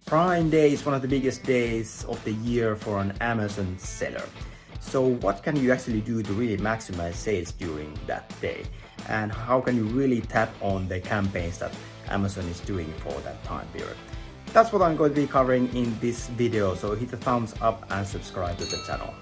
Prime Day is one of the biggest days of the year for an Amazon seller. So what can you actually do to really maximize sales during that day? And how can you really tap on the campaigns that Amazon is doing for that time period? That's what I'm going to be covering in this video, so hit the thumbs up and subscribe to the channel.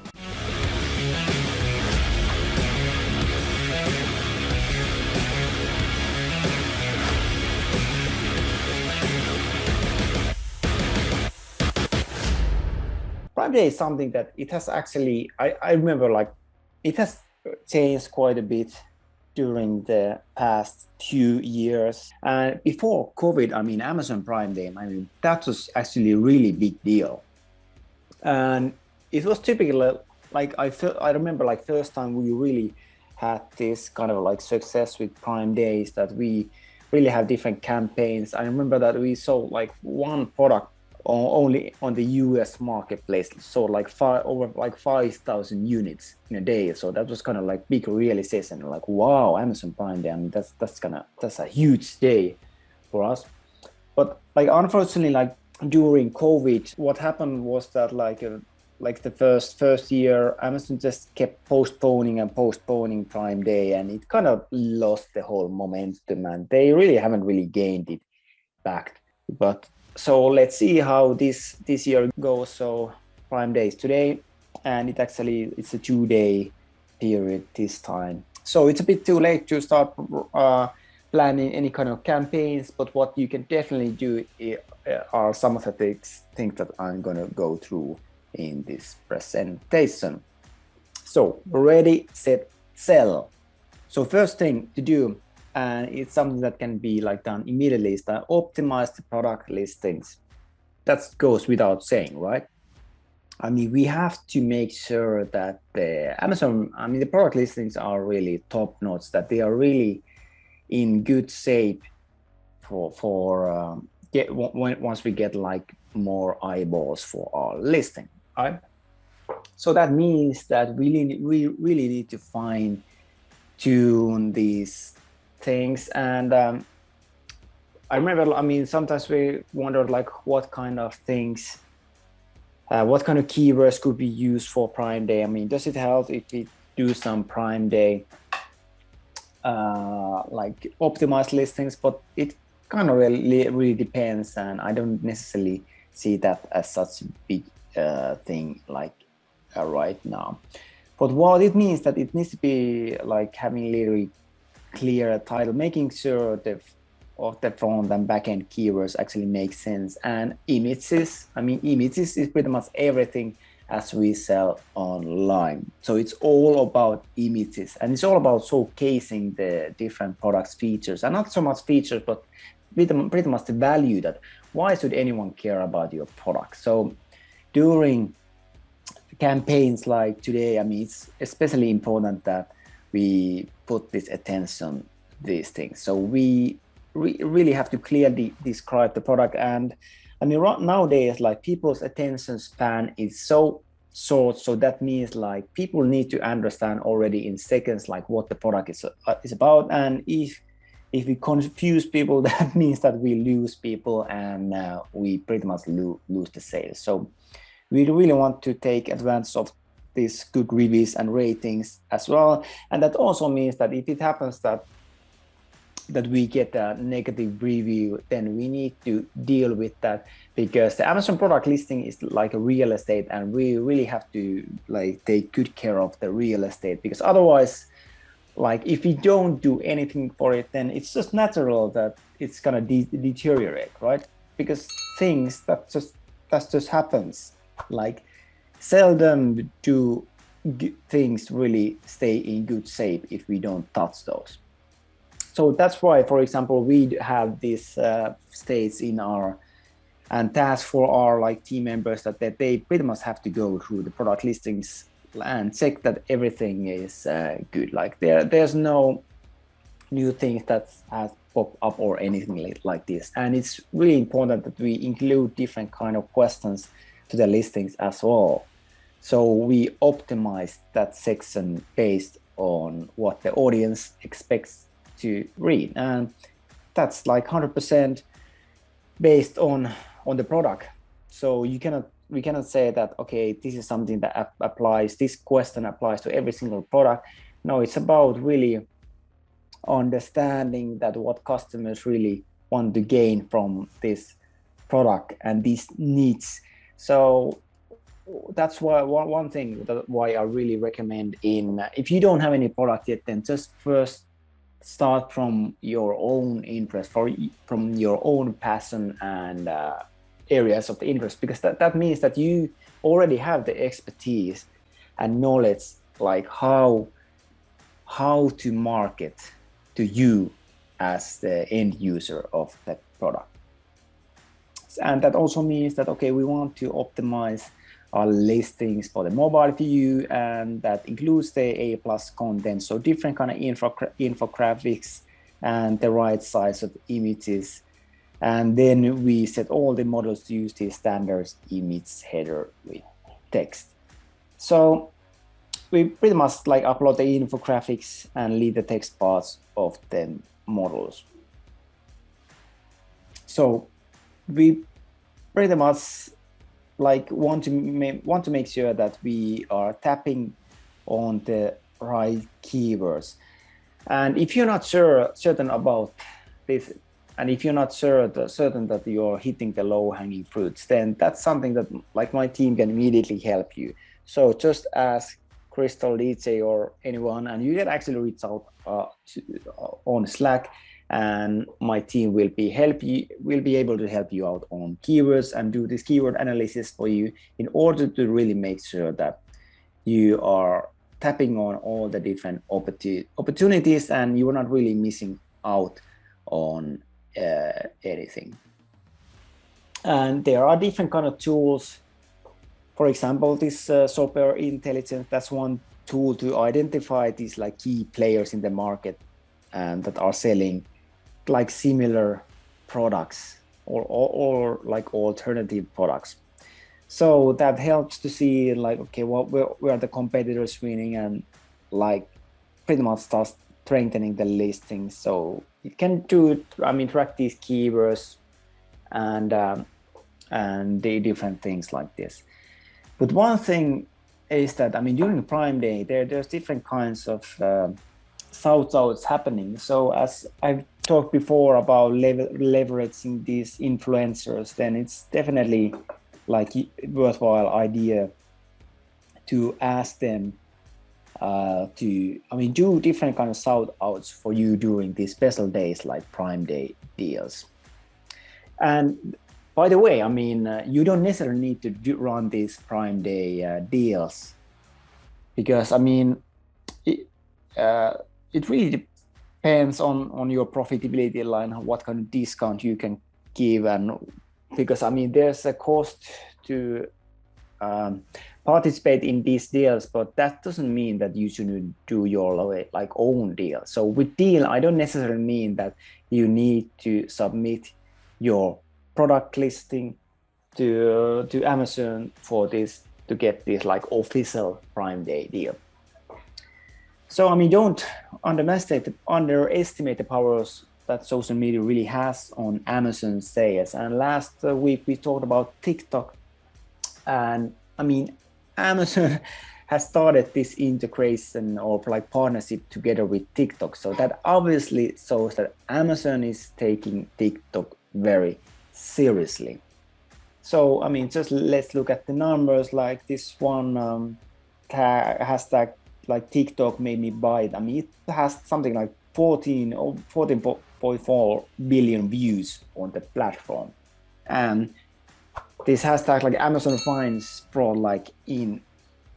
Prime Day is something that it has actually, I remember like it has changed quite a bit during the past few years. And before COVID, Amazon Prime Day, that was actually a really big deal. And it was typically like, I remember like first time we really had this kind of like success with Prime Days, that we really have different campaigns. I remember that we sold like one product only on the US marketplace, so like over 5,000 units in a day. So that was kind of like big realization, like wow, Amazon Prime Day, that's a huge day for us. But like unfortunately, like during COVID, what happened was that like the first year, Amazon just kept postponing Prime Day, and it kind of lost the whole momentum, and they really haven't really gained it back. But so let's see how this year goes. So Prime Day is today, and it's a 2-day period this time. So it's a bit too late to start planning any kind of campaigns, but what you can definitely do are some of the things that I'm going to go through in this presentation. So ready, set, sell. So first thing to do, and it's something that can be like done immediately, is that optimize the product listings. That goes without saying, right? We have to make sure that the product listings are really top notch, that they are really in good shape once we get like more eyeballs for our listing, right? So that means that we really need to fine tune these things. And I remember, sometimes we wondered like what kind of things, what kind of keywords could be used for Prime Day. Does it help if we do some Prime Day like optimized listings? But it kind of really depends, and I don't necessarily see that as such a big thing like right now. But what it means, that it needs to be like having literally clear title, making sure the front and back end keywords actually make sense, and images. Images is pretty much everything as we sell online. So it's all about images, and it's all about showcasing the different products features, and not so much features, but pretty much the value, that why should anyone care about your product. So during campaigns like today, it's especially important that we put this attention these things. So we really have to clearly describe the product. And nowadays, like people's attention span is so short, so that means like people need to understand already in seconds like what the product is about. And if we confuse people, that means that we lose people, and we pretty much lose the sales. So we really want to take advantage of these good reviews and ratings as well. And that also means that if it happens that we get a negative review, then we need to deal with that, because the Amazon product listing is like a real estate, and we really have to like take good care of the real estate, because otherwise, like if we don't do anything for it, then it's just natural that it's gonna deteriorate, right? Because that just happens. Like seldom do things really stay in good shape if we don't touch those. So that's why, for example, we have these states in our and tasks for our like team members that they pretty much have to go through the product listings and check that everything is good. Like there's no new things that has popped up or anything like this. And it's really important that we include different kind of questions to the listings as well. So we optimize that section based on what the audience expects to read. And that's like 100% based on on the product. So we cannot say that, okay, this is something that applies, this question applies to every single product. No, it's about really understanding that what customers really want to gain from this product and these needs. So that's why one thing that why I really recommend if you don't have any product yet, then just first start from your own interest, from your own passion and areas of the interest, because that means that you already have the expertise and knowledge, like how to market to you as the end user of that product. And that also means that, okay, we want to optimize our listings for the mobile view, and that includes the A+ content, so different kind of infographics and the right size of images. And then we set all the models to use the standard image header with text. So we pretty much like upload the infographics and leave the text parts of the models. So we pretty much like want to make sure that we are tapping on the right keywords. And if you're not certain about this, and if you're not certain that you're hitting the low-hanging fruits, then that's something that like my team can immediately help you. So just ask Crystal, DJ, or anyone, and you can actually reach out on Slack, and my team will be able to help you out on keywords and do this keyword analysis for you in order to really make sure that you are tapping on all the different opportunities and you are not really missing out on anything. And there are different kind of tools. For example, this software intelligence, that's one tool to identify these like key players in the market and that are selling like similar products or like alternative products. So that helps to see like, okay, where are the competitors winning, and like pretty much start strengthening the listings. So it can track these keywords and the different things like this. But one thing is that, during Prime Day, there's different kinds of shout-outs happening. So as I've talked before about leveraging these influencers, then it's definitely like a worthwhile idea to ask them to do different kind of shout-outs for you during these special days like Prime Day deals. And by the way, you don't necessarily need to run these Prime Day deals, because it really depends on your profitability line, what kind of discount you can give, and because there's a cost to participate in these deals, but that doesn't mean that you should do your like own deal. So with deal, I don't necessarily mean that you need to submit your product listing to Amazon for this to get this like official Prime Day deal. So don't underestimate the powers that social media really has on Amazon sales. And last week we talked about TikTok, and Amazon has started this integration or like partnership together with TikTok. So that obviously shows that Amazon is taking TikTok very seriously. So just let's look at the numbers. Like this one hashtag like TikTok made me buy it. it has something like 14.4 billion views on the platform, and this hashtag like Amazon finds brought like in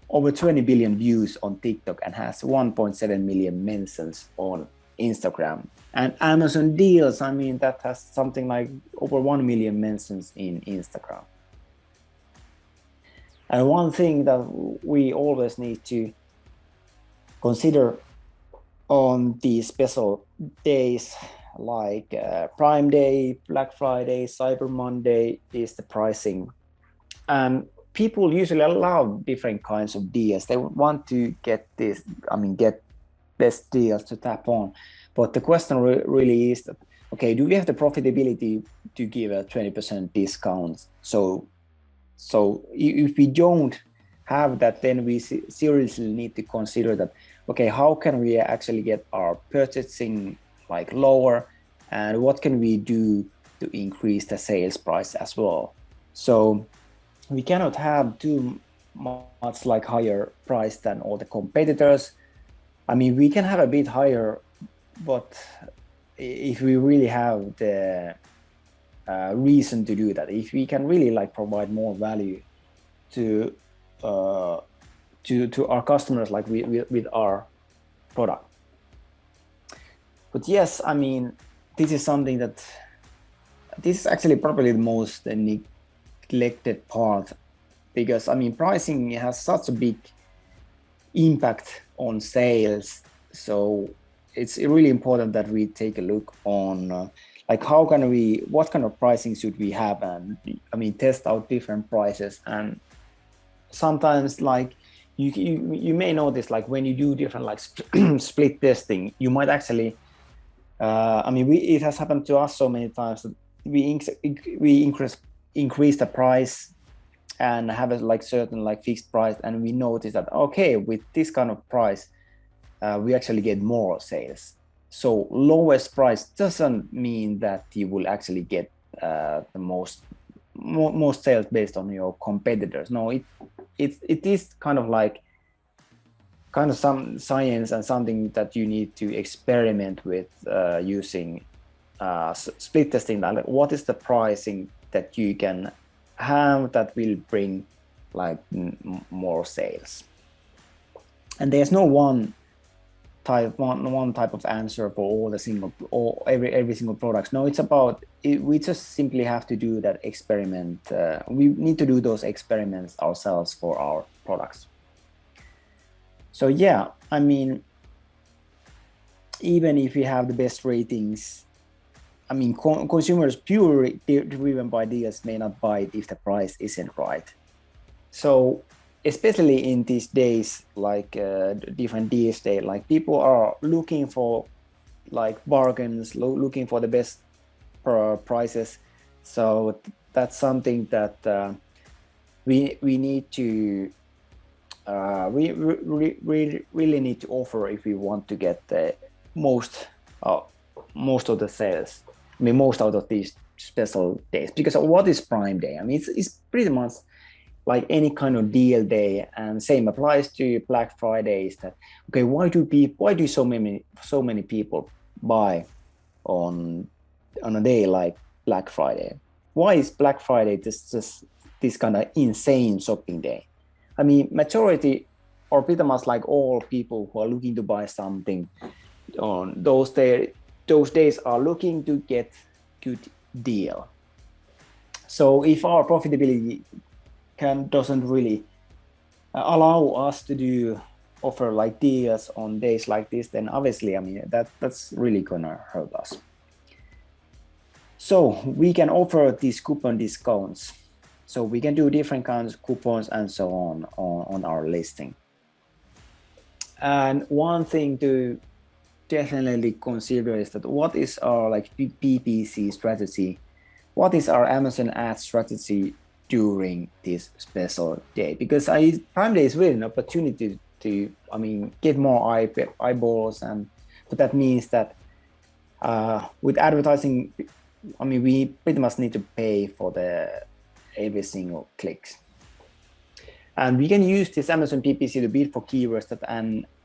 over 20 billion views on TikTok and has 1.7 million mentions on Instagram. And Amazon deals, that has something like over 1 million mentions in Instagram. And one thing that we always need to consider on these special days like Prime Day, Black Friday, Cyber Monday is the pricing. And people usually love different kinds of deals. They want to get get best deals to tap on. But the question really is that okay, do we have the profitability to give a 20% discount? So if we don't have that, then we seriously need to consider that, okay, how can we actually get our purchasing like lower, and what can we do to increase the sales price as well? So we cannot have too much like higher price than all the competitors. I mean, we can have a bit higher, but if we really have the reason to do that, if we can really like provide more value to our customers, like with our product. But yes, I mean, this is something that this is actually probably the most neglected part, because I mean, pricing has such a big impact on sales. So it's really important that we take a look on like how can we, what kind of pricing should we have, and I mean, test out different prices. And sometimes like you may notice, like when you do different like split testing, you might actually I mean, it has happened to us so many times that we increase the price and have a like certain like fixed price, and we notice that, okay, with this kind of price we actually get more sales. So lowest price doesn't mean that you will actually get the most sales based on your competitors. No, it is kind of like some science and something that you need to experiment with using split testing. Like, what is the pricing that you can have that will bring like more sales? And there's no one type of answer for all the single or every single product. No, it's about we just simply have to do that experiment. We need to do those experiments ourselves for our products. So yeah, I mean, even if we have the best ratings, I mean, consumers purely driven by deals may not buy it if the price isn't right. So especially in these days, like different deals day, like people are looking for like bargains, looking for the best prices. So that's something that we need to we really need to offer if we want to get the most of the sales. I mean, most out of these special days. Because what is Prime Day? I mean, it's pretty much like any kind of deal day, and same applies to Black Fridays. That okay, why do so many people buy on a day like Black Friday? Why is Black Friday this kind of insane shopping day? I mean, majority or pretty much like all people who are looking to buy something on those days are looking to get good deal. So if our profitability doesn't really allow us to offer like deals on days like this, then obviously, I mean, that's really gonna hurt us. So we can offer these coupon discounts. So we can do different kinds of coupons and so on our listing. And one thing to definitely consider is that what is our like PPC strategy? What is our Amazon ad strategy during this special day? Because Prime Day is really an opportunity to, I mean, get more eyeballs, but that means that with advertising, I mean, we pretty much need to pay for every single clicks. And we can use this Amazon PPC to bid for keywords that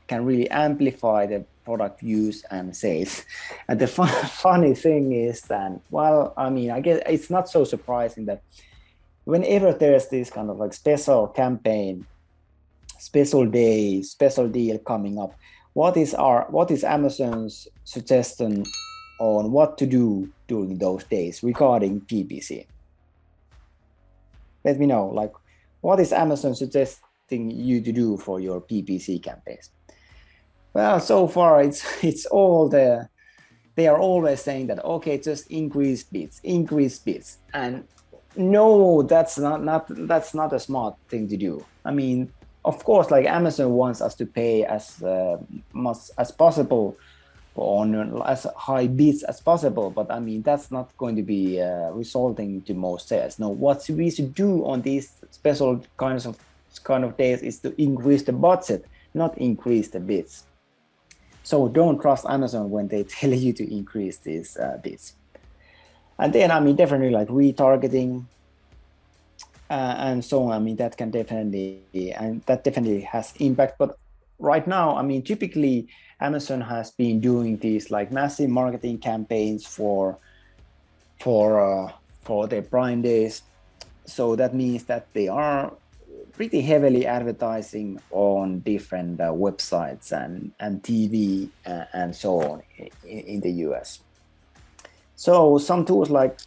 can really amplify the product use and sales. And the funny thing is that, well, I mean, I guess it's not so surprising that whenever there's this kind of like special campaign, special day, special deal coming up, what is Amazon's suggestion on what to do during those days regarding PPC? Let me know, like, what is Amazon suggesting you to do for your PPC campaigns? Well, so far it's all there. They are always saying that, okay, just increase bids, and no, that's not a smart thing to do. I mean, of course, like Amazon wants us to pay as much as possible on as high bids as possible, but I mean that's not going to be resulting to most sales. No, what we should do on these special kind of days is to increase the budget, not increase the bids. So don't trust Amazon when they tell you to increase these bids. And then I mean definitely like retargeting and so on. I mean that can definitely has impact. But right now, I mean typically Amazon has been doing these like massive marketing campaigns for their Prime days. So that means that they are pretty heavily advertising on different websites and TV and so on in the US. So some tools like,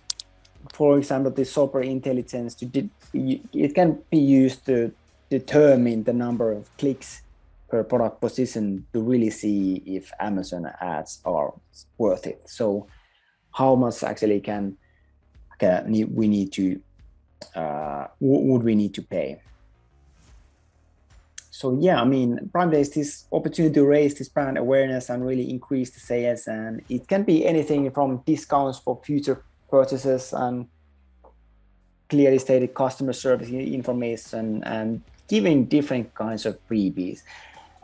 for example, the shopper intelligence, it can be used to determine the number of clicks per product position to really see if Amazon ads are worth it. So how much actually would we need to pay? So yeah, I mean, Prime Day is this opportunity to raise this brand awareness and really increase the sales. And it can be anything from discounts for future purchases and clearly stated customer service information and giving different kinds of freebies.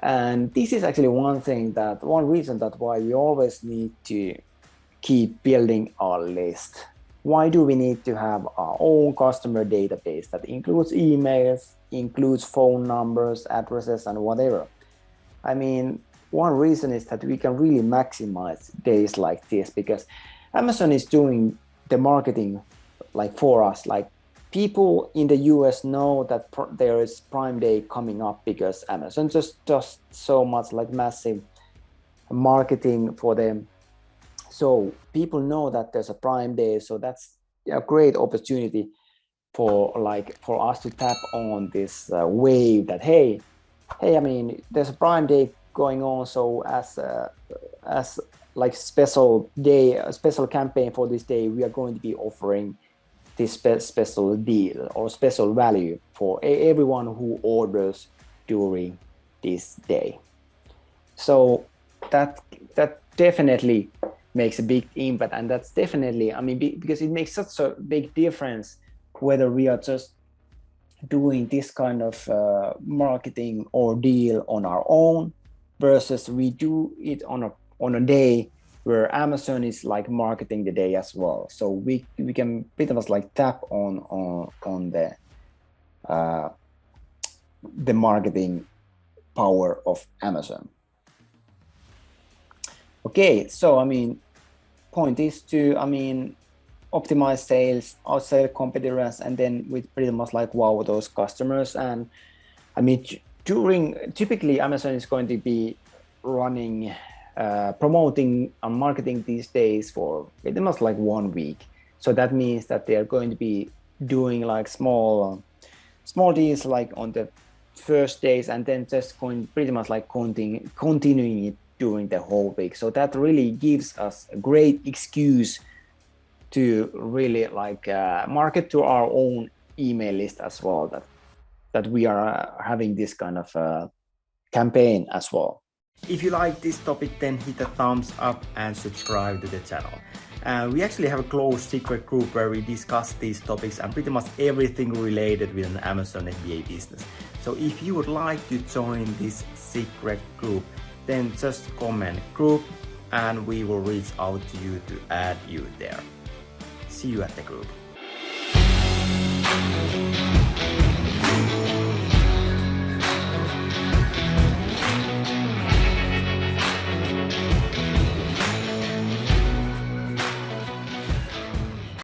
And this is actually one reason that why we always need to keep building our list. Why do we need to have our own customer database that includes emails, includes phone numbers, addresses, and whatever? I mean, one reason is that we can really maximize days like this because Amazon is doing the marketing like for us. Like people in the US know that there is Prime Day coming up because Amazon just does so much like massive marketing for them. So people know that there's a Prime Day, so that's a great opportunity for us to tap on this wave that hey, I mean there's a Prime Day going on, so as like special day, a special campaign for this day, we are going to be offering this special deal or special value for everyone who orders during this day. So that definitely makes a big impact, and that's definitely, I mean, because it makes such a big difference whether we are just doing this kind of marketing or deal on our own versus we do it on a day where Amazon is like marketing the day as well. So we can pretty much like tap on the marketing power of Amazon. Okay, so I mean, point is to, I mean, optimize sales, outsell competitors, and then with pretty much like wow those customers. And I mean, typically Amazon is going to be running, promoting and marketing these days for pretty much like 1 week. So that means that they are going to be doing like small deals like on the first days, and then just going pretty much like continuing it during the whole week. So that really gives us a great excuse to really like market to our own email list as well, that we are having this kind of campaign as well. If you like this topic, then hit a thumbs up and subscribe to the channel. We actually have a closed secret group where we discuss these topics and pretty much everything related with an Amazon FBA business. So if you would like to join this secret group, then just comment group and we will reach out to you to add you there. See you at the group.